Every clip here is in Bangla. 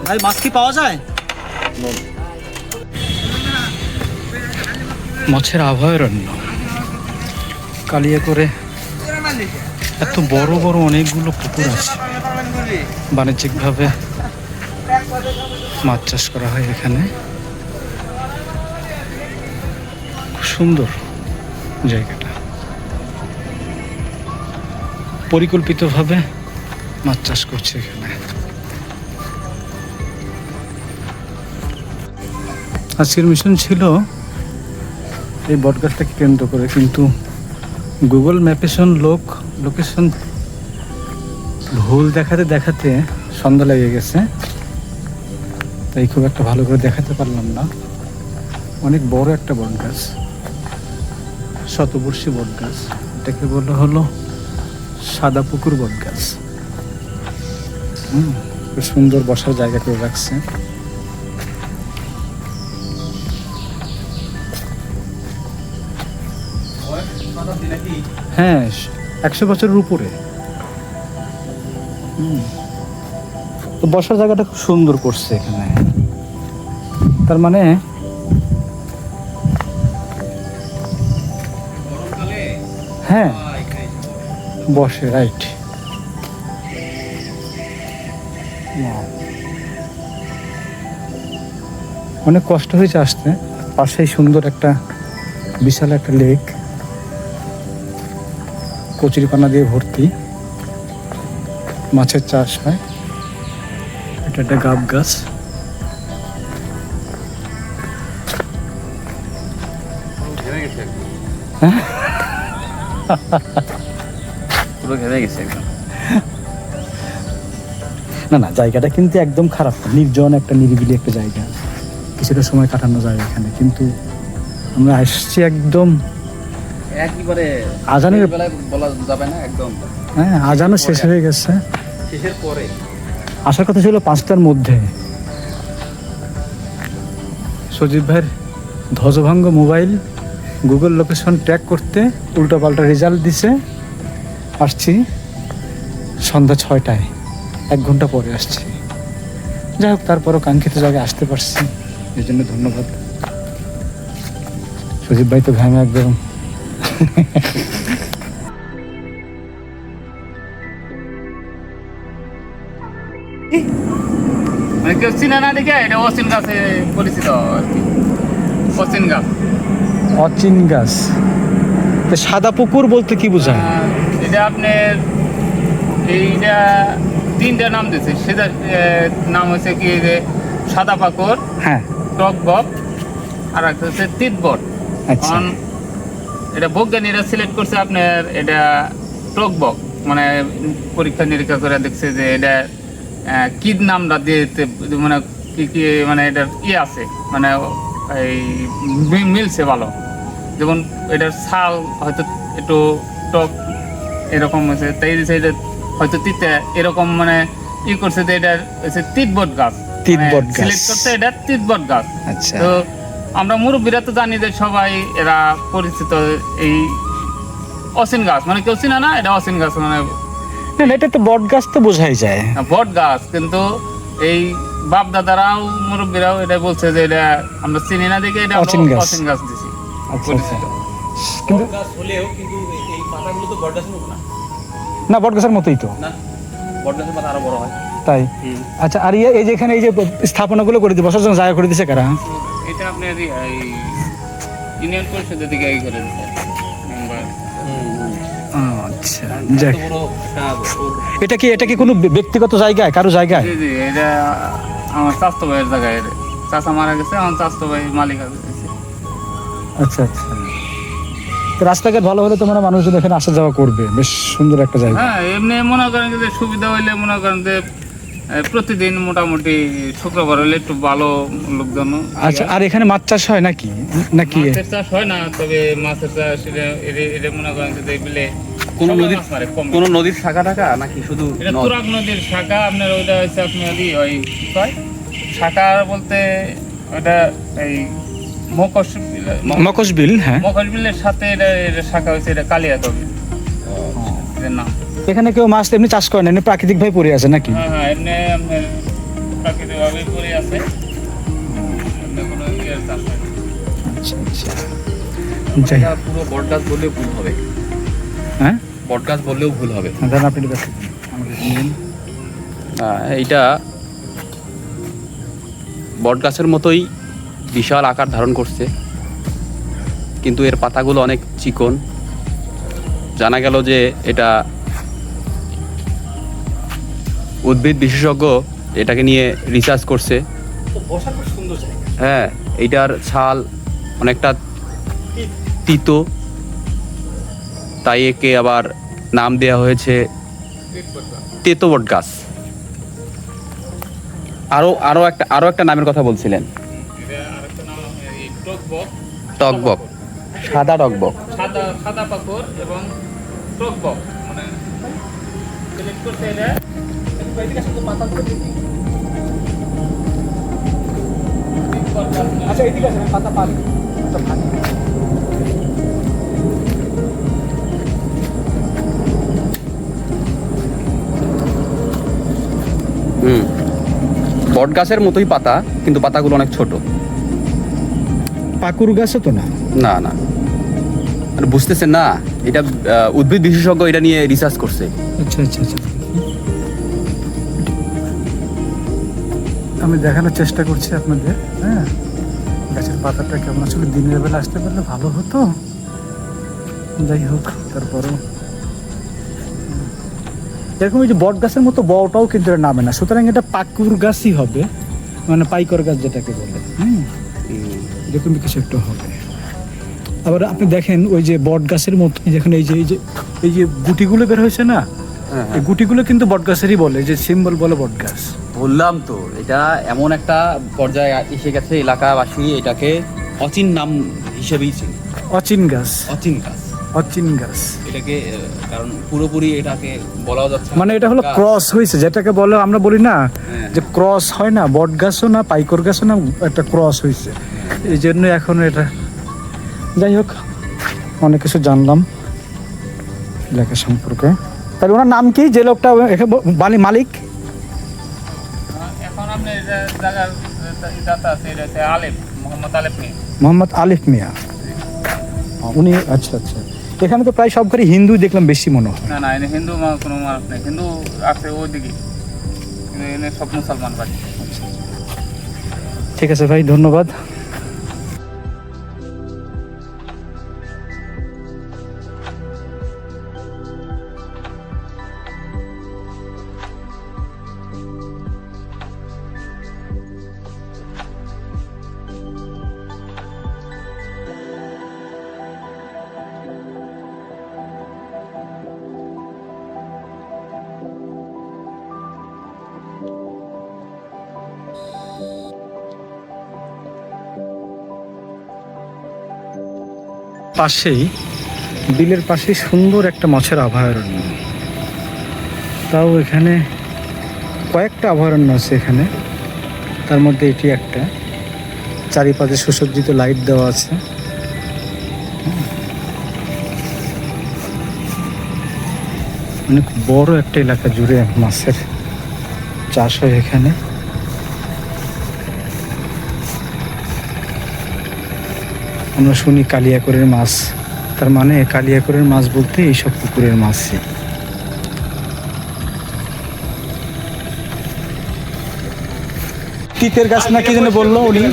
ভাই মাছ কি পাওয়া যায়? মাছের অভয়ারণ্য কালিয়া করে এত বড় বড় অনেকগুলো পুকুর আছে, বাণিজ্যিকভাবে মাছ চাষ করা হয় এখানে। খুব সুন্দর জায়গাটা, পরিকল্পিতভাবে মাছ চাষ করছে এখানে। আজকের মিশন ছিল এই বটগাছটাকে কেন্দ্র করে, কিন্তু গুগল ম্যাপেশন লোকেশন ভুল দেখাতে দেখাতে সন্ধ্যা লেগে গেছে, তাই খুব একটা ভালো করে দেখাতে পারলাম না। অনেক বড় একটা বটগাছ, শতবর্ষী বটগাছ, এটাকে বলা হলো সাদা পুকুর বটগাছ। খুব সুন্দর বসার জায়গা করে রাখছে। হ্যাঁ, 100 বছরের উপরে। তো বসার জায়গাটা খুব সুন্দর করছে এখানে, তার মানে হ্যাঁ বসে, রাইট। অনেক কষ্ট হয়েছে আসতে, পাশেই সুন্দর একটা বিশাল একটা লেক, কচুরিপানা দিয়ে ভর্তি, মাছের চাষ হয়। এটা একটা গাব গাছ। না না, জায়গাটা কিন্তু একদম খারাপ না, নির্জন একটা নিরিবিলি একটা জায়গা, কিছুটা সময় কাটানো যায় এখানে। কিন্তু আমরা আসছি একদম একেবারে আজানের বেলায়, বলা যাবে না একদম। হ্যাঁ, আজানও শেষ হয়ে গেছে, শেষের পরে আসার কথা ছিল 5টার মধ্যে। সজীব ভাইয়ের ধ্বজভঙ্গ মোবাইল গুগল লোকেশন ট্র্যাক করতে উল্টোপাল্টা রেজাল্ট দিছে। আসছি সন্ধ্যা 6টায়, 1 ঘন্টা পরে আসছি। যাই হোক, তারপরও কাঙ্ক্ষিত জায়গায় আসতে পারছি, এই জন্য ধন্যবাদ। সজীব ভাই তো ঘামে একদম। অচিন গাছ, সাদা পুকুর বলতে কি বোঝায়? এটা আপনার এইটা 3টা নাম দিয়েছে, সেটা নাম হচ্ছে কি যে সাদা পাকুর, হ্যাঁ, টক বক, আর একটা হচ্ছে তিতবট। আচ্ছা, এটা বৈজ্ঞানিকরা সিলেক্ট করছে আপনার এটা টক বক, মানে পরীক্ষা নিরীক্ষা করে দেখছে যে এটা কি নামটা দিতে, মানে কি কি মানে এটার আছে, মানে এই মিলছে ভালো। যেমন এটার ছাল হয়তো একটু টক এরকম হয়েছে, তাই এটা হয়তো তিতে এরকম, মানে করছে যে এটার হচ্ছে তিতবট গাছ, সিলেক্ট করছে এটা তিতবট গাছ। আচ্ছা, তো আমরা মুরব্বীরা তো জানি যে সবাই এরা পরিচিত এই অচিন গাছ, মানে কেউ চিনে না এটা অচিন গাছ, মানে এটা তো বট গাছ তো বোঝাই যায়, বট গাছ। কিন্তু এই বাপ দাদারাও মুরব্বীরাও এটা বলছে যে এটা আমরা চিনি না দেখে এটা অচিন গাছ। অচিন গাছ দিছি। আচ্ছা আচ্ছা। কিন্তু গাছ হলেও কিন্তু এই পাতাগুলো তো বটগাছের মতো না। না বট গাছের মতোই তো, না, বটগাছের পাতা আরো বড় হয়। তাই। আচ্ছা, আর এই যে এখানে এই যে স্থাপনাগুলো করে দিয়ে বসার জন্য জায়গা করে দিছে কারা? এটা আপনার এই ইউনিয়ন পরিষদের দিকে এই করে দিচ্ছে মেম্বার। আচ্ছা, যাক। এত বড় একটা এটা কি কোনো ব্যক্তিগত জায়গায়, কারো জায়গায়? জি জি, এটা আমার স্বাস্থ্য ভাইয়ের জায়গায়। চাচা মারা গেছে, আমার স্বাস্থ্য ভাই মালিক আছে। আচ্ছা আচ্ছা। তো রাস্তাঘাট ভালো হলে তো মানে মানুষজন এখানে আসা যাওয়া করবে, বেশ সুন্দর একটা জায়গা। হ্যাঁ, এমনি মনে করেন যে সুবিধা হইলে মনে করেন যে প্রতিদিন মোটামুটি শুক্রবার হলে একটু ভালো লোকজন। আচ্ছা, আর এখানে মাছ চাষ হয় নাকি? মাছের চাষ হয় না, তবে মাছের চাষ এটা মনে করেন যে বিলে কোন সবাই নদীর মাছ মারে, কম কোন নদীর শাখা টাকা নাকি শুধু এটা নদ? তুরাগ নদীর শাখা। আপনার ওইটা হচ্ছে আপনার ওই কি কয় শাখা বলতে ওটা এই মকশবিল। হ্যাঁ, মকশবিলের সাথে এটা শাখা হচ্ছে, এটা কালিয়াতবি এর নাম। এখানে কেউ মাছ এমনি চাষ করে না, এমনি প্রাকৃতিক ভাবে পড়ে আছে নাকি? হ্যাঁ হ্যাঁ, এমনি আপনার প্রাকৃতিকভাবে পড়ে আছে, এমনি কোনো ইয়ের চাষ হয় না। আচ্ছা আচ্ছা, যাই এটা পুরো বটগাছ বললেও ভুল হবে। হ্যাঁ, বটগাছ বললেও ভুল হবে। ধরেন আপনি এটা আমাকে দিন। এইটা বটগাছের মতোই বিশাল আকার ধারণ করছে, কিন্তু এর পাতাগুলো অনেক চিকন। জানা গেল যে এটা উদ্ভিদ বিশেষজ্ঞ এটাকে নিয়ে রিসার্চ করছে। হ্যাঁ, এইটার ছাল অনেকটা তিতো, তাই একে আবার নাম দেওয়া হয়েছে তেতো বট গাছ। আরো একটা নামের কথা বলছিলেন, এটা আরেকটা নাম এই টকবক। টকবক, সাদা টকবক। সাদা পাথর এবং টকবক মানে সিলেক্ট করছে এটা। আচ্ছা, এদিকে আছে পাতা পানি। বট গাছের মতোই পাতা, কিন্তু পাতাগুলো অনেক ছোট। পাকুর গাছও তো না? না না, মানে বুঝতেছেন না, এটা উদ্ভিদ বিশেষজ্ঞ এটা নিয়ে রিসার্চ করছে। আচ্ছা আচ্ছা আচ্ছা, আমি দেখানোর চেষ্টা করছি আপনাদের। হ্যাঁ, গাছের পাতাটা কেমন আসলে দিনের বেলা আসতে পারলে ভালো হতো। যাই হোক, তারপরেও এরকম এই যে বট গাছের মতো বড়টাও কিন্তু এটা নামে না, সুতরাং এটা পাকুর গাছই হবে, মানে পাইকর গাছ যেটাকে বলে। এরকম কিছু একটা হবে। আবার আপনি দেখেন ওই যে বট গাছের মতো যখন এই যে গুটিগুলো বের হয়েছে না, এই গুটিগুলো কিন্তু বট গাছেরই বলে, যে সিম্বল বলে বট গাছ। বললাম তো, এটা এমন একটা পর্যায়ে এসে গেছে, এলাকাবাসী এটাকে অচিন নাম হিসেবেই চিনি। অচিন গাছ, অচিন গাছ, অচিন গাছ। এটাকে কারণ পুরোপুরি এটাকে বলাও যাচ্ছে না। মানে এটা হলো ক্রস হয়েছে, যেটাকে বলে আমরা বলি না যে ক্রস হয় না, বট গাছও না পাইকর গাছও না, একটা ক্রস হয়েছে। এই জন্য এখন এটা, যাই হোক, অনেক কিছু জানলাম এলাকা সম্পর্কে। তাহলে ওনার নাম কি, যে লোকটা মালিক? এখন আপনি এটা জায়গার দাতা আছে, এটা হচ্ছে আলিফ, মোহাম্মদ আলিফ মিয়া। মোহাম্মদ আলিফ মিয়া, উনি। আচ্ছা আচ্ছা, এখানে তো প্রায় সব ঘরে হিন্দু দেখলাম বেশি মনে হয়। না না, এনে হিন্দু কোনো মানুষ নেই, হিন্দু আছে ওইদিকে, কিন্তু এনে সব মুসলমান বাড়ি। ঠিক আছে ভাই, ধন্যবাদ। পাশেই, বিলের পাশেই সুন্দর একটা মাছের অভয়ারণ্য। তাও এখানে কয়েকটা অভয়ারণ্য আছে এখানে, তার মধ্যে এটি একটা। চারিপাশে সুসজ্জিত লাইট দেওয়া আছে। অনেক বড় একটা এলাকা জুড়ে মাছের চাষ হয় এখানে। আমরা শুনি কালিয়াকৈরের মাছ, তার মানে কালিয়াকৈরের মাছ বলতে এইসব পুকুরের মাছই। তিতের গাছ না কি যেন বললো উনি,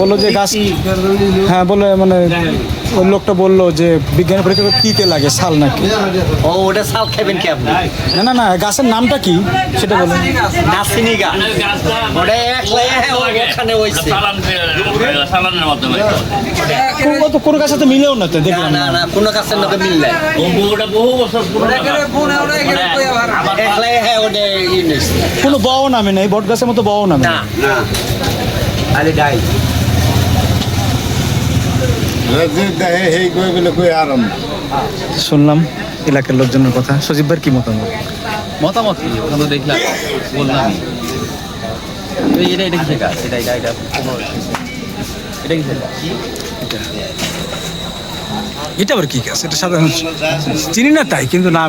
বললো যে গাছ, হ্যাঁ বলে মানে ওই লোকটা বললো যে বিজ্ঞানী পরীক্ষা করে তিতে লাগে, শাল নাকি। ও ওটা শাল খাবেন কি আপনি? না না না, গাছের নামটা কি সেটা বলো। নাসিনি গাছ। ওটা একলাই ওখানে হইছে। কোনো গাছের তো মিলেও না তো না দেখলাম না না কোনো গাছের লোকে মিল নাই। একলাই হ্যাঁ ওটা ইউনিস। কোনো বও নামে নাই, বট গাছের মতো বও নামে না না আরে ডাই শুনলাম এলাকার লোকজনের কথা। সজীব ভাইয়ের কি মতামত? মতামত কি ওখানে তো দেখলাম, বললাম এটা এটা কিসের গাছ, এটা এটা এটা এটা কিসের গাছ? এটা আবার কি গাছ? এটা সাধারণ চিনি না তাই, কিন্তু নাম